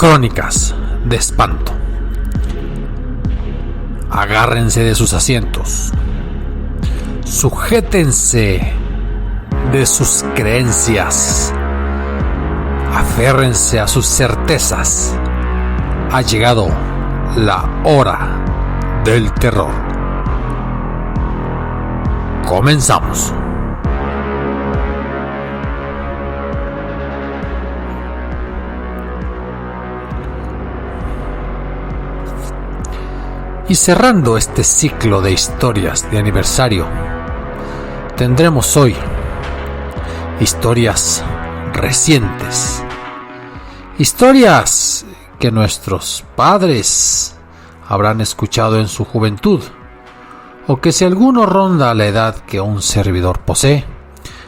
Crónicas de espanto. Agárrense de sus asientos. Sujétense de sus creencias. Aférrense a sus certezas. Ha llegado la hora del terror. Comenzamos. Y cerrando este ciclo de historias de aniversario, tendremos hoy historias recientes, historias que nuestros padres habrán escuchado en su juventud, o que si alguno ronda la edad que un servidor posee,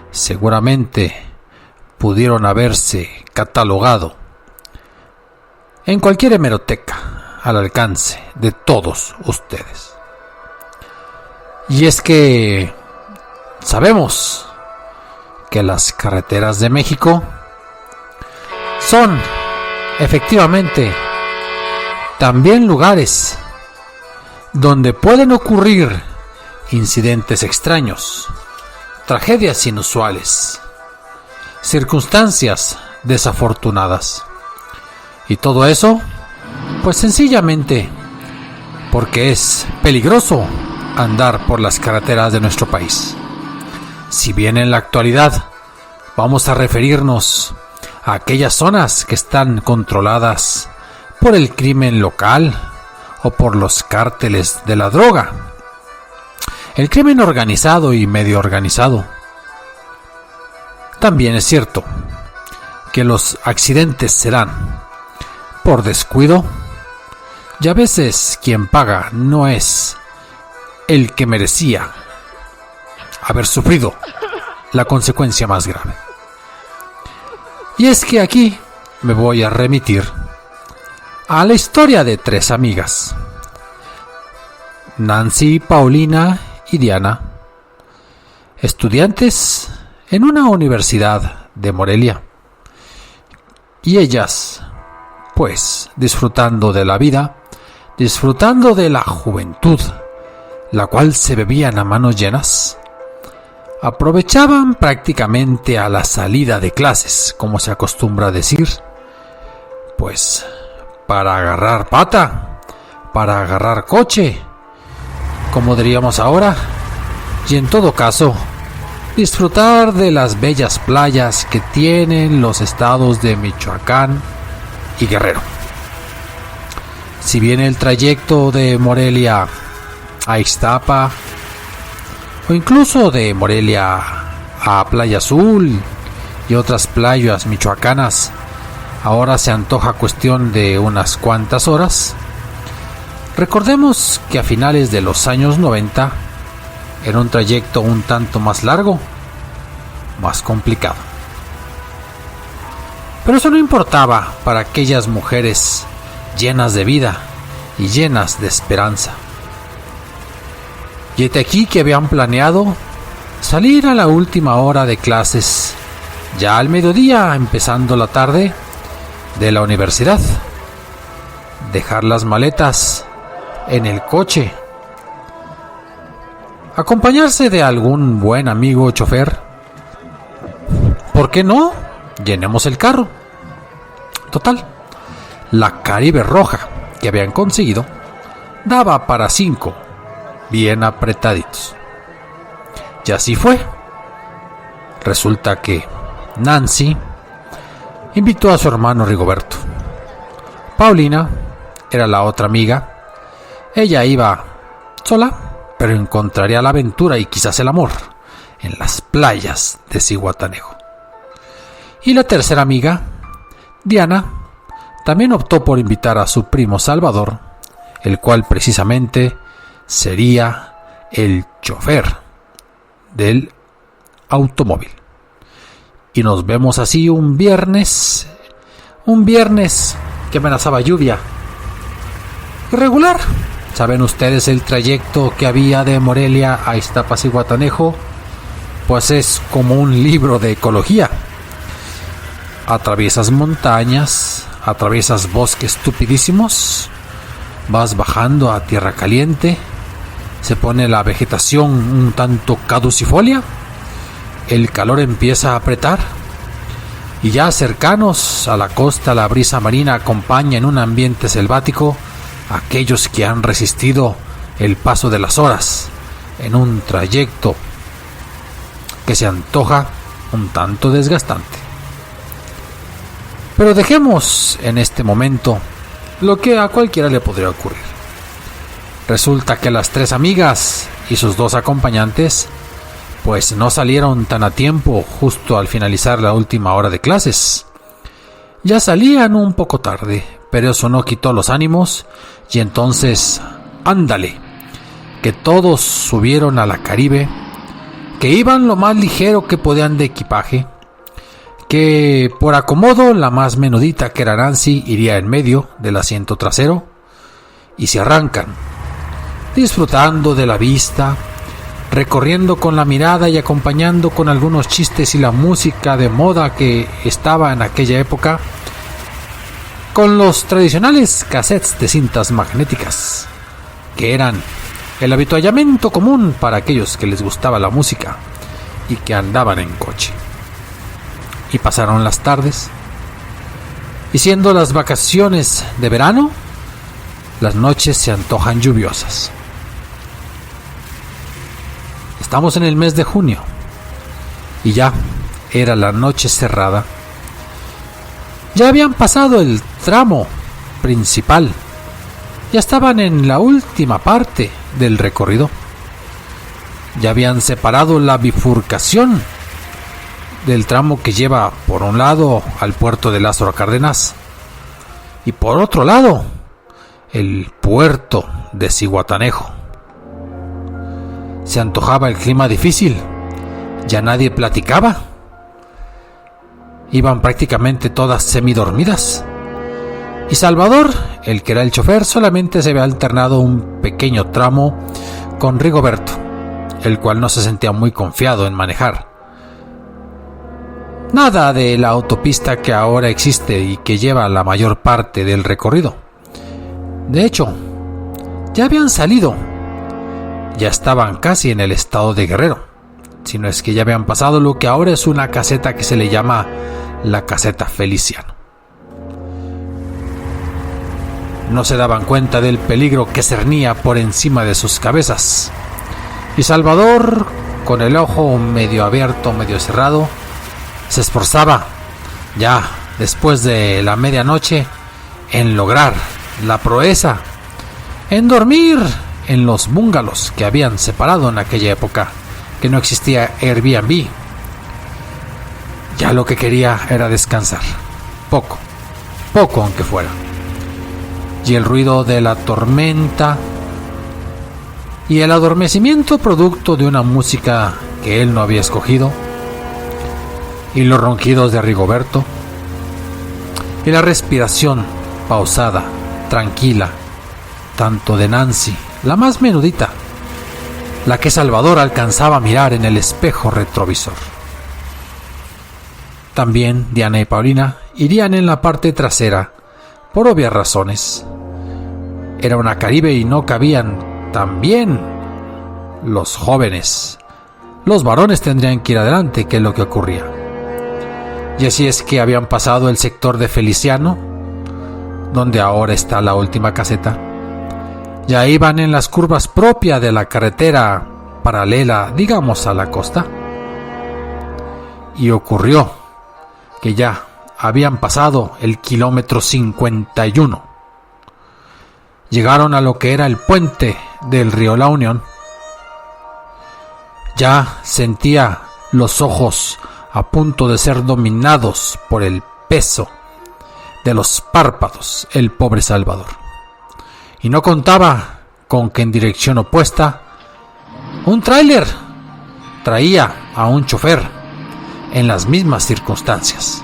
seguramente pudieron haberse catalogado en cualquier hemeroteca al alcance de todos ustedes. Y es que sabemos que las carreteras de México son efectivamente también lugares donde pueden ocurrir incidentes extraños, tragedias inusuales, circunstancias desafortunadas. Y todo eso, pues sencillamente porque es peligroso andar por las carreteras de nuestro país. Si bien en la actualidad vamos a referirnos a aquellas zonas que están controladas por el crimen local o por los cárteles de la droga, el crimen organizado y medio organizado. También es cierto que los accidentes se dan por descuido, y a veces quien paga no es el que merecía haber sufrido la consecuencia más grave. Y es que aquí me voy a remitir a la historia de tres amigas, Nancy, Paulina y Diana, estudiantes en una universidad de Morelia. Y ellas, pues, disfrutando de la vida, disfrutando de la juventud, la cual se bebían a manos llenas, aprovechaban prácticamente a la salida de clases, como se acostumbra a decir, pues para agarrar pata, para agarrar coche, como diríamos ahora, y en todo caso, disfrutar de las bellas playas que tienen los estados de Michoacán y Guerrero. Si bien el trayecto de Morelia a Ixtapa, o incluso de Morelia a Playa Azul y otras playas michoacanas, ahora se antoja cuestión de unas cuantas horas, recordemos que a finales de los años 90 era un trayecto un tanto más largo, más complicado. Pero eso no importaba para aquellas mujeres llenas de vida y llenas de esperanza. Y de aquí que habían planeado salir a la última hora de clases, ya al mediodía, empezando la tarde de la universidad, dejar las maletas en el coche, acompañarse de algún buen amigo chofer. ¿Por qué no? Llenemos el carro. Total, la Caribe roja que habían conseguido daba para 5, bien apretaditos. Y así fue. Resulta que Nancy invitó a su hermano Rigoberto. Paulina era la otra amiga. Ella iba sola, pero encontraría la aventura y quizás el amor en las playas de Zihuatanejo. Y la tercera amiga, Diana, también optó por invitar a su primo Salvador, el cual precisamente sería el chofer del automóvil. Y nos vemos así un viernes que amenazaba lluvia. Irregular. ¿Saben ustedes el trayecto que había de Morelia a Iztapas y Zihuatanejo? Pues es como un libro de ecología. Atraviesas montañas, atraviesas bosques tupidísimos, vas bajando a tierra caliente, se pone la vegetación un tanto caducifolia, el calor empieza a apretar y ya cercanos a la costa la brisa marina acompaña en un ambiente selvático a aquellos que han resistido el paso de las horas en un trayecto que se antoja un tanto desgastante. Pero dejemos en este momento lo que a cualquiera le podría ocurrir. Resulta que las 3 amigas y sus 2 acompañantes pues no salieron tan a tiempo justo al finalizar la última hora de clases. Ya salían un poco tarde, pero eso no quitó los ánimos y entonces, ándale, que todos subieron a la Caribe, que iban lo más ligero que podían de equipaje, que por acomodo la más menudita, que era Nancy, iría en medio del asiento trasero, y se arrancan, disfrutando de la vista, recorriendo con la mirada y acompañando con algunos chistes y la música de moda que estaba en aquella época, con los tradicionales cassettes de cintas magnéticas, que eran el avituallamiento común para aquellos que les gustaba la música y que andaban en coche. Y pasaron las tardes, y siendo las vacaciones de verano, las noches se antojan lluviosas. Estamos en el mes de junio, y ya era la noche cerrada. Ya habían pasado el tramo principal, ya estaban en la última parte del recorrido. Ya habían separado la bifurcación del tramo que lleva por un lado al puerto de Lázaro Cárdenas y por otro lado el puerto de Zihuatanejo. Se antojaba el clima difícil, ya nadie platicaba, iban prácticamente todas semidormidas, y Salvador, el que era el chofer, solamente se había alternado un pequeño tramo con Rigoberto, el cual no se sentía muy confiado en manejar. Nada de la autopista que ahora existe y que lleva la mayor parte del recorrido. De hecho, ya habían salido, ya estaban casi en el estado de Guerrero, si no es que ya habían pasado lo que ahora es una caseta que se le llama la caseta Feliciano. No se daban cuenta del peligro que cernía por encima de sus cabezas, y Salvador, con el ojo medio abierto, medio cerrado, se esforzaba, ya después de la medianoche, en lograr la proeza, en dormir en los bungalows que habían separado en aquella época, que no existía Airbnb. Ya lo que quería era descansar, poco aunque fuera. Y el ruido de la tormenta y el adormecimiento producto de una música que él no había escogido, y los ronquidos de Rigoberto, y la respiración pausada, tranquila, tanto de Nancy, la más menudita, la que Salvador alcanzaba a mirar en el espejo retrovisor. También Diana y Paulina irían en la parte trasera, por obvias razones. Era una Caribe y no cabían también los jóvenes. Los varones tendrían que ir adelante, que es lo que ocurría. Y así es que habían pasado el sector de Feliciano, donde ahora está la última caseta. Ya iban en las curvas propias de la carretera paralela, digamos, a la costa. Y ocurrió que ya habían pasado el kilómetro 51. Llegaron a lo que era el puente del río La Unión. Ya sentía los ojos a punto de ser dominados por el peso de los párpados el pobre Salvador. Y no contaba con que en dirección opuesta un tráiler traía a un chofer en las mismas circunstancias,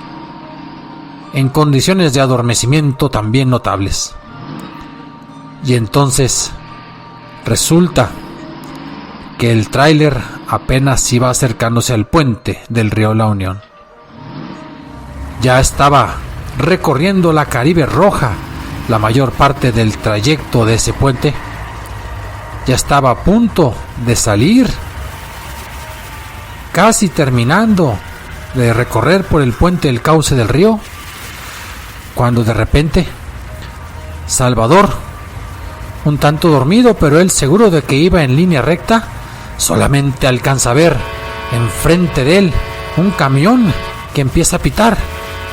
en condiciones de adormecimiento también notables. Y entonces resulta que el tráiler apenas iba acercándose al puente del río La Unión. Ya estaba recorriendo la Caribe Roja la mayor parte del trayecto de ese puente. Ya estaba a punto de salir, casi terminando de recorrer por el puente del cauce del río, cuando de repente Salvador, un tanto dormido, pero él seguro de que iba en línea recta, solamente alcanza a ver enfrente de él un camión que empieza a pitar,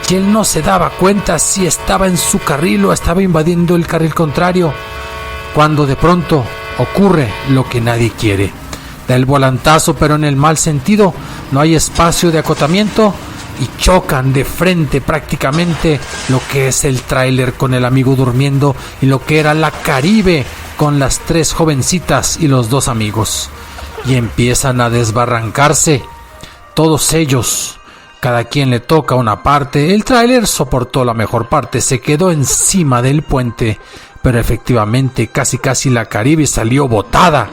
y él no se daba cuenta si estaba en su carril o estaba invadiendo el carril contrario, cuando de pronto ocurre lo que nadie quiere. Da el volantazo, pero en el mal sentido, no hay espacio de acotamiento y chocan de frente prácticamente lo que es el tráiler con el amigo durmiendo y lo que era la Caribe con las 3 jovencitas y los 2 amigos. Y empiezan a desbarrancarse todos ellos. Cada quien le toca una parte. El tráiler soportó la mejor parte, se quedó encima del puente, pero efectivamente casi la Caribe salió botada,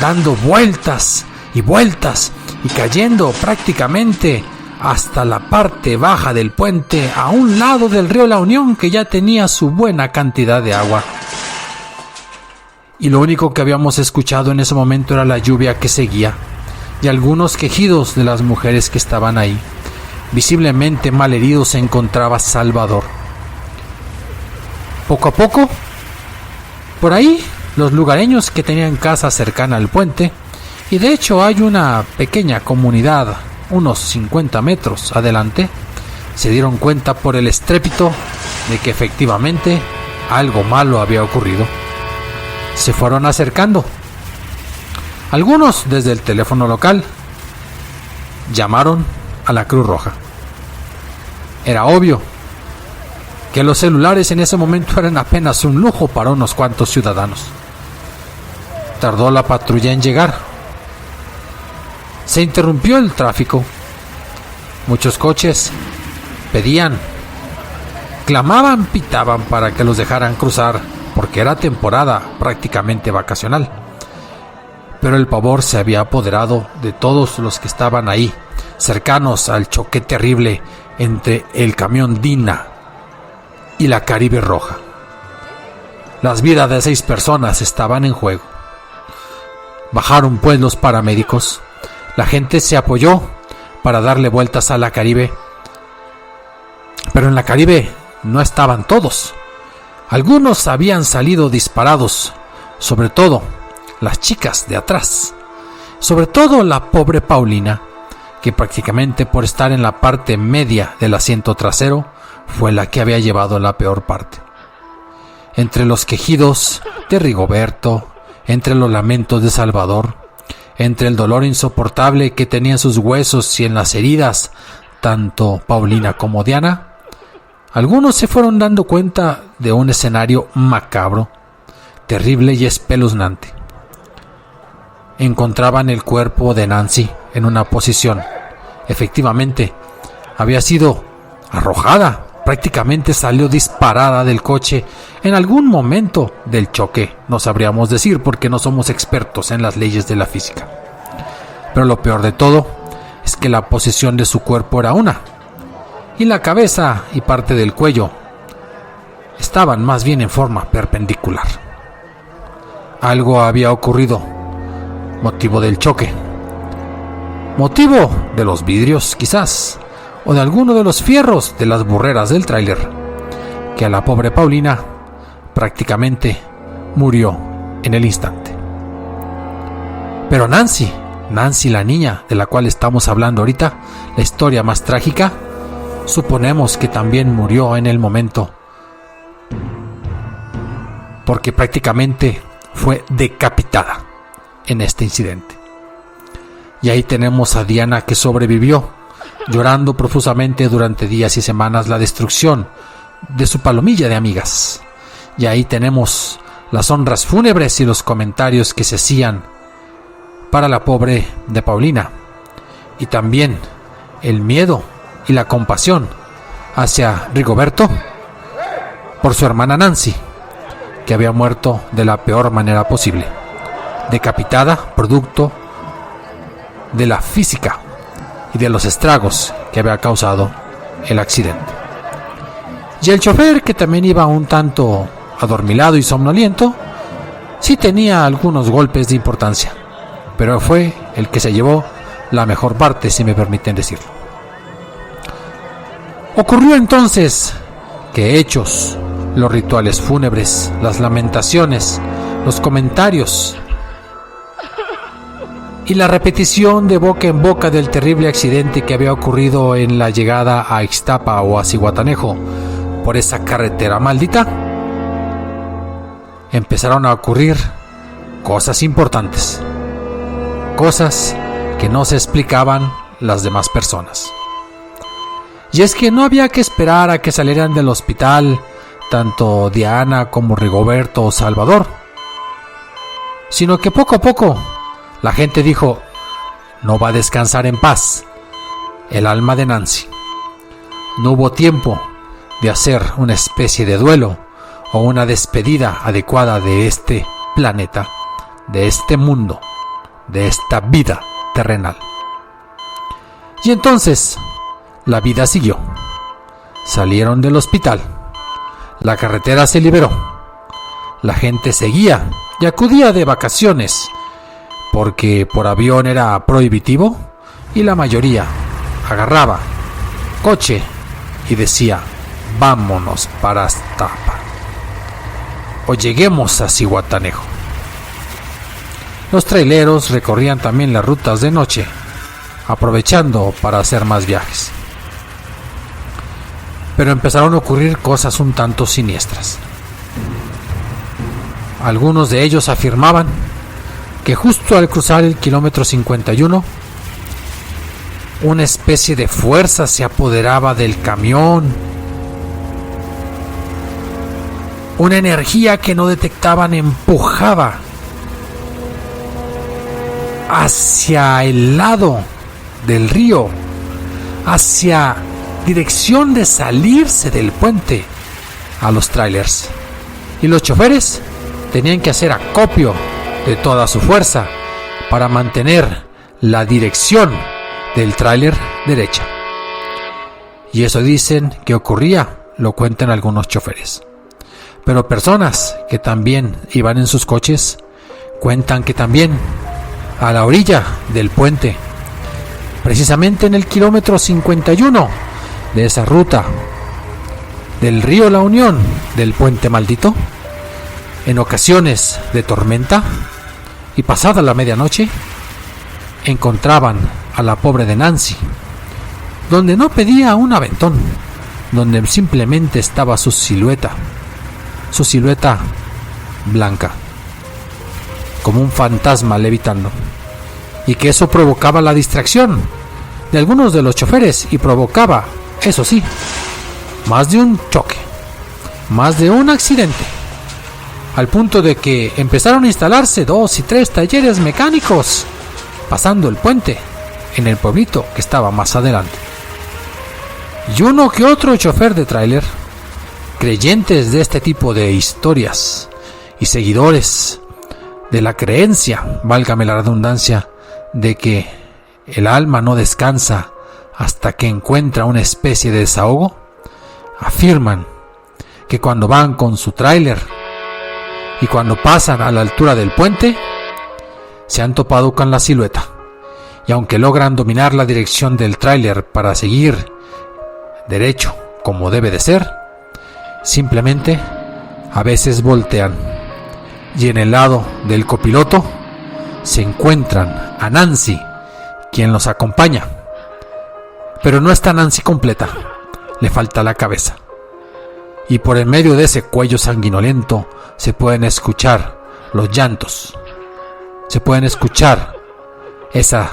dando vueltas y cayendo prácticamente hasta la parte baja del puente, a un lado del río La Unión, que ya tenía su buena cantidad de agua. Y lo único que habíamos escuchado en ese momento era la lluvia que seguía y algunos quejidos de las mujeres que estaban ahí. Visiblemente malherido se encontraba Salvador. Poco a poco, por ahí, los lugareños que tenían casa cercana al puente, y de hecho hay una pequeña comunidad unos 50 metros adelante, se dieron cuenta por el estrépito de que efectivamente algo malo había ocurrido. Se fueron acercando. Algunos desde el teléfono local llamaron a la Cruz Roja. Era obvio que los celulares en ese momento eran apenas un lujo para unos cuantos ciudadanos. Tardó la patrulla en llegar. Se interrumpió el tráfico. Muchos coches pedían, clamaban, pitaban para que los dejaran cruzar, porque era temporada prácticamente vacacional. Pero el pavor se había apoderado de todos los que estaban ahí, cercanos al choque terrible entre el camión Dina y la Caribe Roja. Las vidas de 6 personas estaban en juego. Bajaron pues los paramédicos. La gente se apoyó para darle vueltas a la Caribe. Pero en la Caribe no estaban todos. Algunos habían salido disparados, sobre todo las chicas de atrás. Sobre todo la pobre Paulina, que prácticamente por estar en la parte media del asiento trasero fue la que había llevado la peor parte. Entre los quejidos de Rigoberto, entre los lamentos de Salvador, entre el dolor insoportable que tenía en sus huesos y en las heridas, tanto Paulina como Diana, algunos se fueron dando cuenta de un escenario macabro, terrible y espeluznante. Encontraban el cuerpo de Nancy en una posición. Efectivamente, había sido arrojada, prácticamente salió disparada del coche en algún momento del choque. No sabríamos decir porque no somos expertos en las leyes de la física. Pero lo peor de todo es que la posición de su cuerpo era una, y la cabeza y parte del cuello estaban más bien en forma perpendicular. Algo había ocurrido, motivo del choque, motivo de los vidrios quizás, o de alguno de los fierros de las burreras del tráiler, que a la pobre Paulina prácticamente murió en el instante. Pero Nancy la niña de la cual estamos hablando ahorita, la historia más trágica, suponemos que también murió en el momento, porque prácticamente fue decapitada en este incidente. Y ahí tenemos a Diana, que sobrevivió, llorando profusamente durante días y semanas la destrucción de su palomilla de amigas. Y ahí tenemos las honras fúnebres y los comentarios que se hacían para la pobre de Paulina, y también el miedo y la compasión hacia Rigoberto por su hermana Nancy, que había muerto de la peor manera posible, decapitada producto de la física y de los estragos que había causado el accidente. Y el chofer, que también iba un tanto adormilado y somnoliento, sí tenía algunos golpes de importancia, pero fue el que se llevó la mejor parte, si me permiten decirlo. Ocurrió entonces que hechos los rituales fúnebres, las lamentaciones, los comentarios y la repetición de boca en boca del terrible accidente que había ocurrido en la llegada a Ixtapa o a Zihuatanejo por esa carretera maldita, empezaron a ocurrir cosas importantes, cosas que no se explicaban las demás personas. Y es que no había que esperar a que salieran del hospital tanto Diana como Rigoberto o Salvador, sino que poco a poco la gente dijo: no va a descansar en paz el alma de Nancy. No hubo tiempo de hacer una especie de duelo o una despedida adecuada de este planeta, de este mundo, de esta vida terrenal. Y entonces la vida siguió. Salieron del hospital. La carretera se liberó. La gente seguía y acudía de vacaciones, porque por avión era prohibitivo, y la mayoría agarraba coche y decía: vámonos para Ixtapa o lleguemos a Zihuatanejo. Los traileros recorrían también las rutas de noche, aprovechando para hacer más viajes. Pero empezaron a ocurrir cosas un tanto siniestras. Algunos de ellos afirmaban que justo al cruzar el kilómetro 51, una especie de fuerza se apoderaba del camión. Una energía que no detectaban empujaba hacia el lado del río, hacia dirección de salirse del puente a los trailers. Y los choferes tenían que hacer acopio de toda su fuerza para mantener la dirección del tráiler derecha. Y eso dicen que ocurría, lo cuentan algunos choferes. Pero personas que también iban en sus coches cuentan que también a la orilla del puente, precisamente en el kilómetro 51 de esa ruta del río La Unión, del puente maldito, en ocasiones de tormenta y pasada la medianoche, encontraban a la pobre de Nancy, donde no pedía un aventón, donde simplemente estaba su silueta blanca, como un fantasma levitando, y que eso provocaba la distracción de algunos de los choferes y provocaba, eso sí, más de un choque, más de un accidente, al punto de que empezaron a instalarse 2 y 3 talleres mecánicos pasando el puente en el pueblito que estaba más adelante. Y uno que otro chofer de tráiler, creyentes de este tipo de historias y seguidores de la creencia, válgame la redundancia, de que el alma no descansa hasta que encuentra una especie de desahogo, afirman que cuando van con su tráiler y cuando pasan a la altura del puente, se han topado con la silueta, y aunque logran dominar la dirección del tráiler para seguir derecho como debe de ser, simplemente a veces voltean, y en el lado del copiloto se encuentran a Nancy, quien los acompaña. Pero no está Nancy completa, le falta la cabeza, y por en medio de ese cuello sanguinolento se pueden escuchar los llantos, se pueden escuchar esa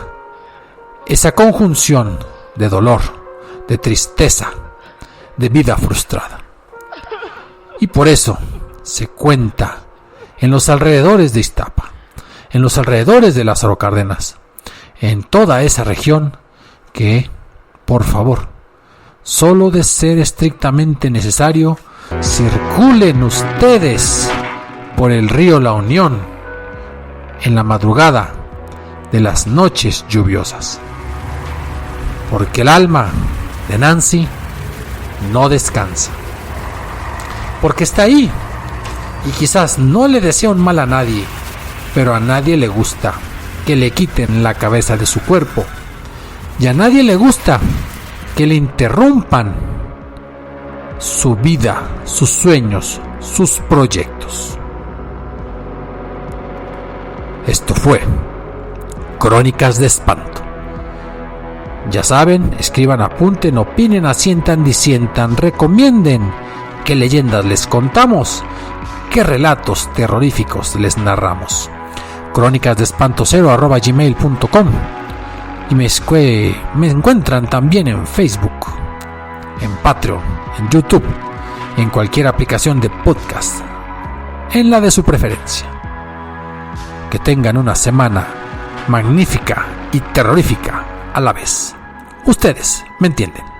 conjunción de dolor, de tristeza, de vida frustrada. Y por eso se cuenta en los alrededores de Ixtapa, en los alrededores de Lázaro Cárdenas, en toda esa región, que, por favor, solo de ser estrictamente necesario, circulen ustedes por el río La Unión en la madrugada de las noches lluviosas, porque el alma de Nancy no descansa. porque está ahí. Y quizás no le desea un mal a nadie, pero a nadie le gusta que le quiten la cabeza de su cuerpo. Y a nadie le gusta que le interrumpan su vida, sus sueños, sus proyectos. Esto fue Crónicas de Espanto. Ya saben, escriban, apunten, opinen, asientan, disientan, recomienden qué leyendas les contamos, qué relatos terroríficos les narramos. crónicasdeespanto0@gmail.com. Y me encuentran también en Facebook, en Patreon, en YouTube, en cualquier aplicación de podcast, en la de su preferencia. Que tengan una semana magnífica y terrorífica a la vez. Ustedes me entienden.